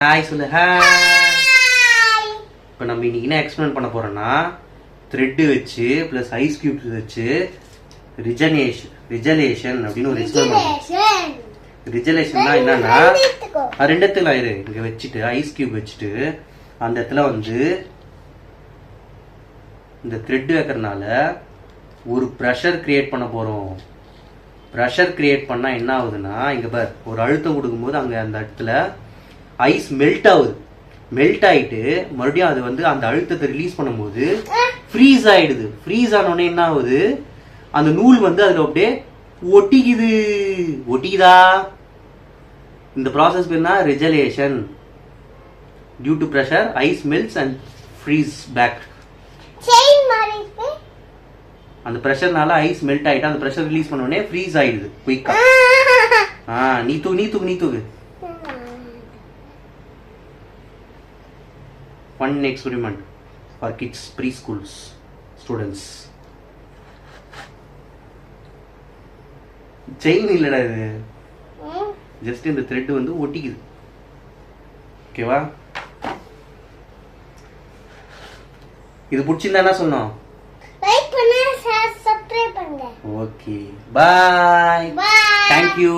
Hi சொல்லு. Hi. இப்போ நம்ம இன்னைக்கு என்ன எக்ஸ்பிளைன் பண்ண போறோம்னா த்ரெட் வச்சு பிளஸ் ஐஸ் கியூப்ஸ் வச்சு ரிஜலேஷன் அப்படின்னு ஒரு எக்ஸ்பிளைன் பண்ணுவோம். ரிஜலேஷன்னா என்னன்னா ரெண்டு இடத்துல இங்க வச்சுட்டு ஐஸ் கியூப் வச்சுட்டு அந்த இடத்துல வந்து இந்த த்ரெட் வைக்கிறதுனால ஒரு ப்ரெஷர் கிரியேட் பண்ண போறோம். ப்ரெஷர் கிரியேட் பண்ணா என்ன ஆகுதுன்னா இங்க பார் ஒரு அழுத்தம் கொடுக்கும்போது அங்க அந்த இடத்துல ஐஸ் மெல்ட் ஆகுது. மெல்ட் ஆயிட்டு மறுபடியும் அது வந்து அந்த அழுத்தத்தை ரிலீஸ் பண்ணும்போது ஃப்ரீஸ் ஆயிடுது. ஃப்ரீஸ் ஆனோடனே என்ன ஆகுது அந்த நூல் வந்து அதுல அப்படியே ஒட்டிக்குதா. இந்த ப்ராசஸ் பேர்னா regelation. Due to pressure ice melts and freeze back. அந்த ப்ரெஷர்னால ஐஸ் மெல்ட் ஆயிட்டு அந்த ப்ரெஷர் ரிலீஸ் பண்ண உடனே ஃப்ரீஸ் ஆயிடுது குயிக்கா. நீ தூக்கு. Fun experiment for kids, preschools, students. Chain இல்லடா இது, ஜஸ்ட் இந்த த்ரெட் வந்து ஒட்டிக்குது. ஓகேவா? இது பிடிச்சிருந்தா என்ன சொன்னோம்? லைக் பண்ணுங்க, சப்ஸ்கிரைப் பண்ணுங்க. Okay, bye. Thank you.